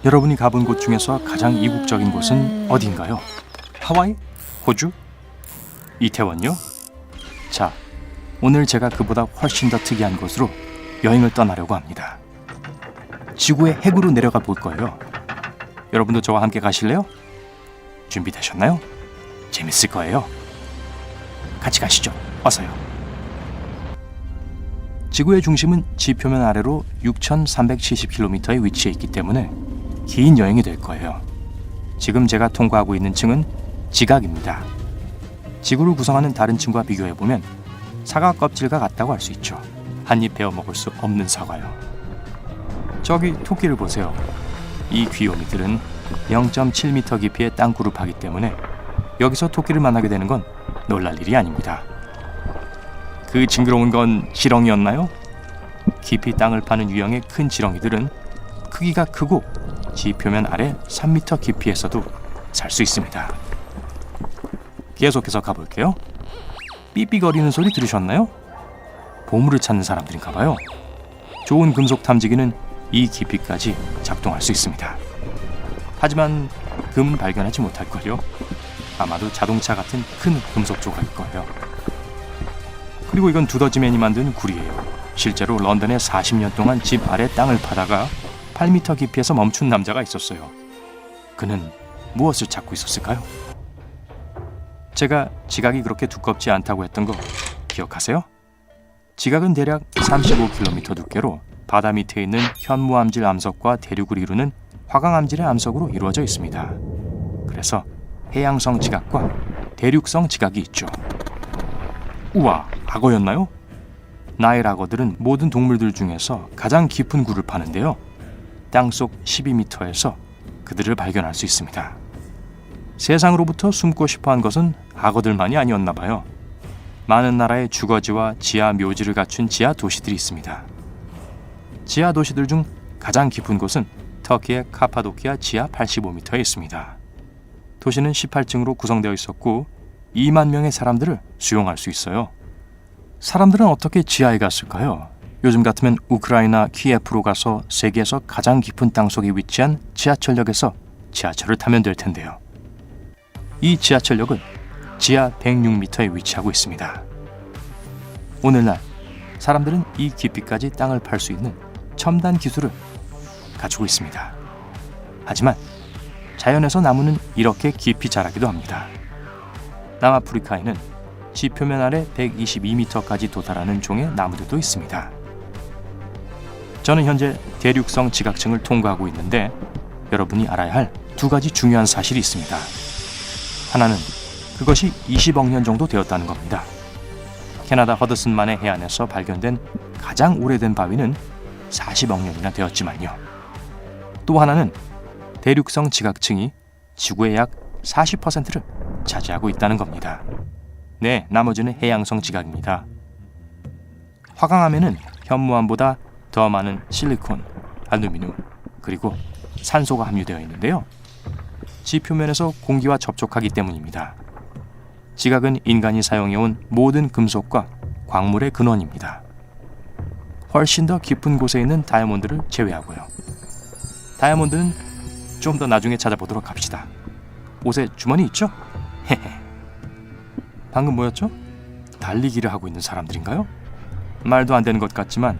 여러분이 가본 곳 중에서 가장 이국적인 곳은 어디인가요? 하와이? 호주? 이태원요? 자, 오늘 제가 그보다 훨씬 더 특이한 곳으로 여행을 떠나려고 합니다. 지구의 핵으로 내려가 볼 거예요. 여러분도 저와 함께 가실래요? 준비되셨나요? 재밌을 거예요. 같이 가시죠. 어서요. 지구의 중심은 지표면 아래로 6,370km에 위치해 있기 때문에 긴 여행이 될 거예요. 지금 제가 통과하고 있는 층은 지각입니다. 지구를 구성하는 다른 층과 비교해보면 사과 껍질과 같다고 할 수 있죠. 한입 베어 먹을 수 없는 사과요. 저기 토끼를 보세요. 이 귀요미들은 0.7m 깊이의 땅굴을 파기 때문에 여기서 토끼를 만나게 되는 건 놀랄 일이 아닙니다. 그 징그러운 건 지렁이였나요? 깊이 땅을 파는 유형의 큰 지렁이들은 크기가 크고 지표면 아래 3m 깊이에서도 살 수 있습니다. 계속해서 가볼게요. 삐삐거리는 소리 들으셨나요? 보물을 찾는 사람들인가 봐요. 좋은 금속 탐지기는 이 깊이까지 작동할 수 있습니다. 하지만 금은 발견하지 못할걸요. 아마도 자동차 같은 큰 금속 조각일 거예요. 그리고 이건 두더지맨이 만든 굴이에요. 실제로 런던에 40년 동안 집 아래 땅을 파다가 8m 깊이에서 멈춘 남자가 있었어요. 그는 무엇을 찾고 있었을까요? 제가 지각이 그렇게 두껍지 않다고 했던 거 기억하세요? 지각은 대략 35km 두께로 바다 밑에 있는 현무암질 암석과 대륙을 이루는 화강암질의 암석으로 이루어져 있습니다. 그래서 해양성 지각과 대륙성 지각이 있죠. 우와, 악어였나요? 나일 악어들은 모든 동물들 중에서 가장 깊은 굴을 파는데요. 땅속 12m에서 그들을 발견할 수 있습니다. 세상으로부터 숨고 싶어한 것은 악어들만이 아니었나 봐요. 많은 나라의 주거지와 지하 묘지를 갖춘 지하 도시들이 있습니다. 지하 도시들 중 가장 깊은 곳은 터키의 카파도키아 지하 85m에 있습니다. 도시는 18층으로 구성되어 있었고 2만 명의 사람들을 수용할 수 있어요. 사람들은 어떻게 지하에 갔을까요? 요즘 같으면 우크라이나 키예프로 가서 세계에서 가장 깊은 땅속에 위치한 지하철역에서 지하철을 타면 될 텐데요. 이 지하철역은 지하 106m에 위치하고 있습니다. 오늘날 사람들은 이 깊이까지 땅을 팔 수 있는 첨단 기술을 갖추고 있습니다. 하지만 자연에서 나무는 이렇게 깊이 자라기도 합니다. 남아프리카에는 지표면 아래 122m까지 도달하는 종의 나무들도 있습니다. 저는 현재 대륙성 지각층을 통과하고 있는데 여러분이 알아야 할 두 가지 중요한 사실이 있습니다. 하나는 그것이 20억 년 정도 되었다는 겁니다. 캐나다 허드슨만의 해안에서 발견된 가장 오래된 바위는 40억 년이나 되었지만요. 또 하나는 대륙성 지각층이 지구의 약 40%를 차지하고 있다는 겁니다. 네, 나머지는 해양성 지각입니다. 화강암에는 현무암보다 더 많은 실리콘, 알루미늄, 그리고 산소가 함유되어 있는데요. 지표면에서 공기와 접촉하기 때문입니다. 지각은 인간이 사용해온 모든 금속과 광물의 근원입니다. 훨씬 더 깊은 곳에 있는 다이아몬드를 제외하고요. 다이아몬드는 좀 더 나중에 찾아보도록 합시다. 옷에 주머니 있죠? 헤헤. 방금 뭐였죠? 달리기를 하고 있는 사람들인가요? 말도 안 되는 것 같지만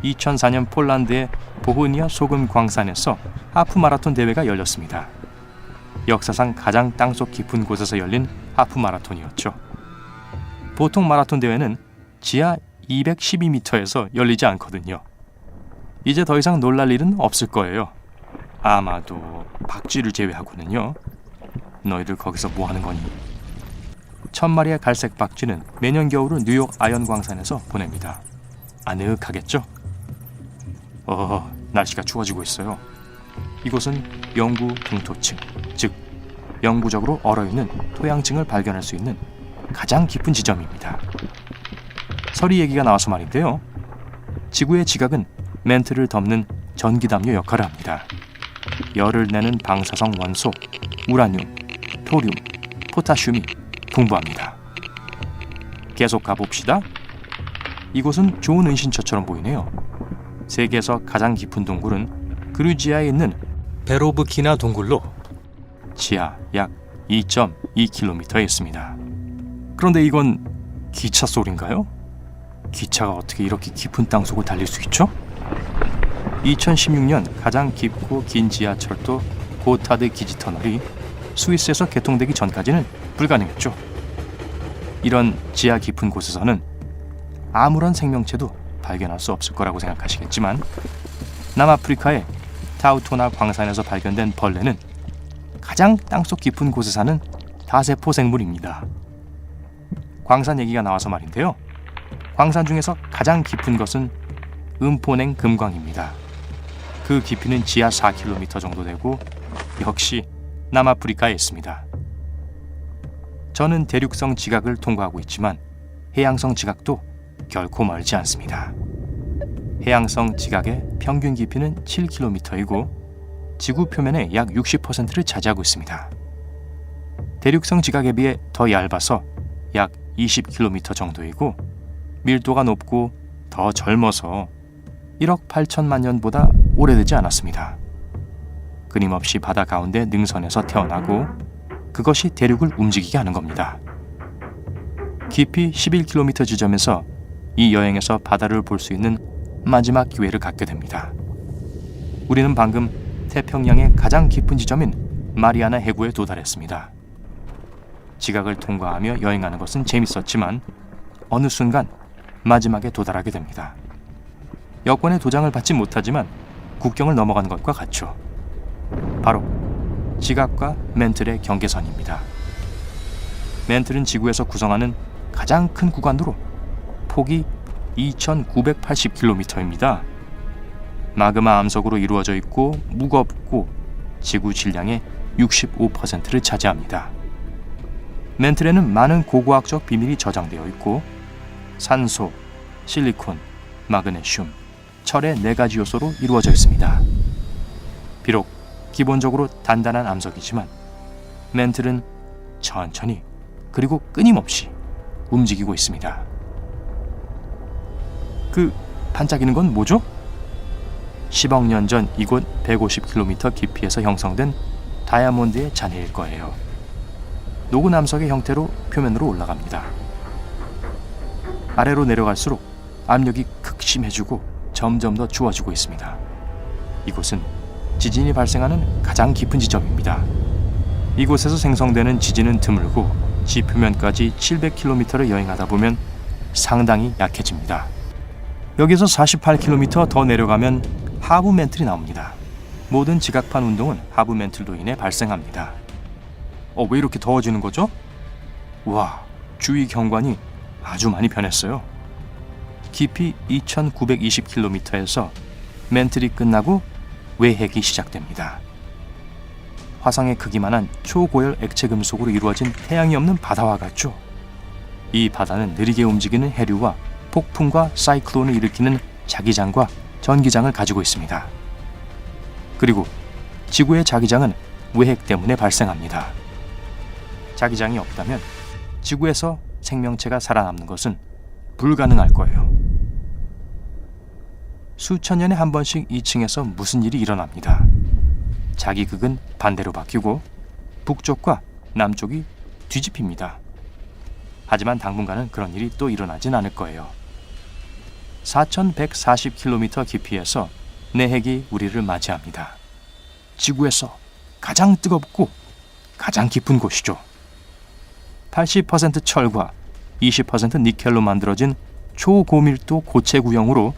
2004년 폴란드의 보흐니아 소금 광산에서 하프 마라톤 대회가 열렸습니다. 역사상 가장 땅속 깊은 곳에서 열린 하프 마라톤이었죠. 보통 마라톤 대회는 지하 212m에서 열리지 않거든요. 이제 더 이상 놀랄 일은 없을 거예요. 아마도 박쥐를 제외하고는요. 너희들 거기서 뭐 하는 거니? 1000마리의 갈색 박쥐는 매년 겨울은 뉴욕 아연 광산에서 보냅니다. 아늑하겠죠? 날씨가 추워지고 있어요. 이곳은 영구 동토층, 즉 영구적으로 얼어있는 토양층을 발견할 수 있는 가장 깊은 지점입니다. 서리 얘기가 나와서 말인데요. 지구의 지각은 멘트를 덮는 전기담요 역할을 합니다. 열을 내는 방사성 원소, 우라늄, 토륨, 포타슘이 풍부합니다. 계속 가봅시다. 이곳은 좋은 은신처처럼 보이네요. 세계에서 가장 깊은 동굴은 그루지아에 있는 베로브키나 동굴로 지하 약 2.2km에 있습니다. 그런데 이건 기차 소리인가요? 기차가 어떻게 이렇게 깊은 땅속을 달릴 수 있죠? 2016년 가장 깊고 긴 지하철도 고타드 기지 터널이 스위스에서 개통되기 전까지는 불가능했죠. 이런 지하 깊은 곳에서는 아무런 생명체도 발견할 수 없을 거라고 생각하시겠지만, 남아프리카의 타우토나 광산에서 발견된 벌레는 가장 땅속 깊은 곳에 사는 다세포 생물입니다. 광산 얘기가 나와서 말인데요, 광산 중에서 가장 깊은 것은 음포냉 금광입니다. 그 깊이는 지하 4km 정도 되고 역시 남아프리카에 있습니다. 저는 대륙성 지각을 통과하고 있지만 해양성 지각도 결코 멀지 않습니다. 해양성 지각의 평균 깊이는 7km이고 지구 표면의 약 60%를 차지하고 있습니다. 대륙성 지각에 비해 더 얇아서 약 20km 정도이고 밀도가 높고 더 젊어서 1억 8천만 년보다 오래되지 않았습니다. 끊임없이 바다 가운데 능선에서 태어나고 그것이 대륙을 움직이게 하는 겁니다. 깊이 11km 지점에서 이 여행에서 바다를 볼 수 있는 마지막 기회를 갖게 됩니다. 우리는 방금 태평양의 가장 깊은 지점인 마리아나 해구에 도달했습니다. 지각을 통과하며 여행하는 것은 재밌었지만 어느 순간 마지막에 도달하게 됩니다. 여권에 도장을 받지 못하지만 국경을 넘어가는 것과 같죠. 바로 지각과 멘틀의 경계선입니다. 멘틀은 지구에서 구성하는 가장 큰 구간으로 폭이 2,980km입니다. 마그마 암석으로 이루어져 있고 무겁고 지구 질량의 65%를 차지합니다. 멘틀에는 많은 고고학적 비밀이 저장되어 있고 산소, 실리콘, 마그네슘, 철의 4가지 요소로 이루어져 있습니다. 비록 기본적으로 단단한 암석이지만 멘틀은 천천히 그리고 끊임없이 움직이고 있습니다. 그 반짝이는 건 뭐죠? 10억 년 전 이곳 150km 깊이에서 형성된 다이아몬드의 잔해일 거예요. 녹은 암석의 형태로 표면으로 올라갑니다. 아래로 내려갈수록 압력이 극심해지고 점점 더 추워지고 있습니다. 이곳은 지진이 발생하는 가장 깊은 지점입니다. 이곳에서 생성되는 지진은 드물고 지표면까지 700km를 여행하다 보면 상당히 약해집니다. 여기서 48km 더 내려가면 하부 멘틀이 나옵니다. 모든 지각판 운동은 하부 멘틀로 인해 발생합니다. 왜 이렇게 더워지는 거죠? 와, 주위 경관이 아주 많이 변했어요. 깊이 2,920km에서 멘틀이 끝나고 외핵이 시작됩니다. 화성의 크기만한 초고열 액체 금속으로 이루어진 태양이 없는 바다와 같죠. 이 바다는 느리게 움직이는 해류와 폭풍과 사이클론을 일으키는 자기장과 전기장을 가지고 있습니다. 그리고 지구의 자기장은 외핵 때문에 발생합니다. 자기장이 없다면 지구에서 생명체가 살아남는 것은 불가능할 거예요. 수천 년에 한 번씩 2층에서 무슨 일이 일어납니다. 자기극은 반대로 바뀌고 북쪽과 남쪽이 뒤집힙니다. 하지만 당분간은 그런 일이 또 일어나진 않을 거예요. 4,140km 깊이에서 내핵이 우리를 맞이합니다. 지구에서 가장 뜨겁고 가장 깊은 곳이죠. 80% 철과 20% 니켈로 만들어진 초고밀도 고체 구형으로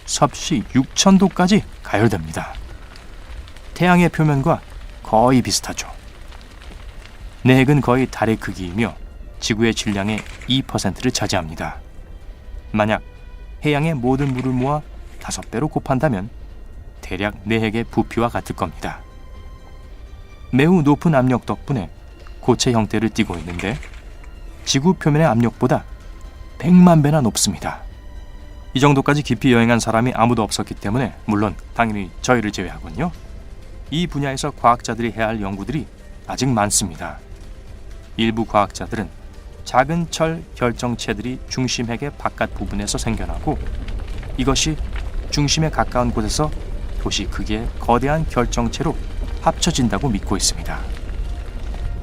섭씨 6,000도까지 가열됩니다. 태양의 표면과 거의 비슷하죠. 내핵은 거의 달의 크기이며 지구의 질량의 2%를 차지합니다. 만약 해양의 모든 물을 모아 5배로 곱한다면 대략 내핵의 부피와 같을 겁니다. 매우 높은 압력 덕분에 고체 형태를 띠고 있는데 지구 표면의 압력보다 100만 배나 높습니다. 이 정도까지 깊이 여행한 사람이 아무도 없었기 때문에, 물론 당연히 저희를 제외하군요. 이 분야에서 과학자들이 해야 할 연구들이 아직 많습니다. 일부 과학자들은 작은 철 결정체들이 중심핵의 바깥 부분에서 생겨나고 이것이 중심에 가까운 곳에서 도시 크기의 거대한 결정체로 합쳐진다고 믿고 있습니다.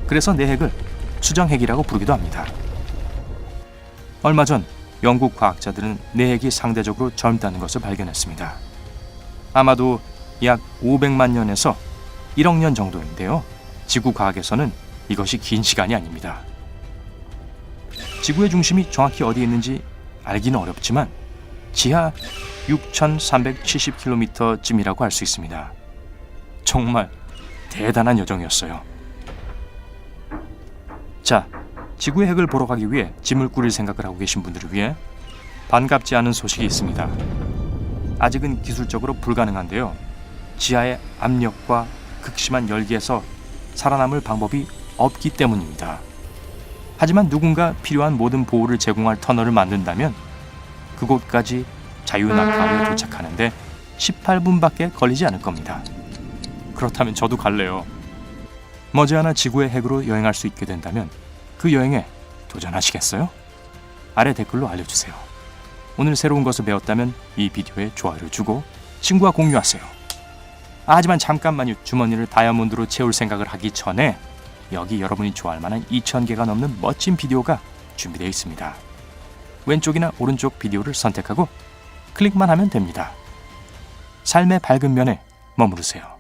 그래서 내핵을 수정핵이라고 부르기도 합니다. 얼마 전 영국 과학자들은 내핵이 상대적으로 젊다는 것을 발견했습니다. 아마도 약 500만 년에서 1억 년 정도인데요. 지구 과학에서는 이것이 긴 시간이 아닙니다. 지구의 중심이 정확히 어디에 있는지 알기는 어렵지만 지하 6,370km쯤이라고 할 수 있습니다. 정말 대단한 여정이었어요. 자, 지구의 핵을 보러 가기 위해 짐을 꾸릴 생각을 하고 계신 분들을 위해 반갑지 않은 소식이 있습니다. 아직은 기술적으로 불가능한데요. 지하의 압력과 극심한 열기에서 살아남을 방법이 없기 때문입니다. 하지만 누군가 필요한 모든 보호를 제공할 터널을 만든다면 그곳까지 자유낙하하여 도착하는데 18분밖에 걸리지 않을 겁니다. 그렇다면 저도 갈래요. 머지않아 지구의 핵으로 여행할 수 있게 된다면 그 여행에 도전하시겠어요? 아래 댓글로 알려주세요. 오늘 새로운 것을 배웠다면 이 비디오에 좋아요를 주고 친구와 공유하세요. 하지만 잠깐만요. 주머니를 다이아몬드로 채울 생각을 하기 전에 여기 여러분이 좋아할 만한 2,000개가 넘는 멋진 비디오가 준비되어 있습니다. 왼쪽이나 오른쪽 비디오를 선택하고 클릭만 하면 됩니다. 삶의 밝은 면에 머무르세요.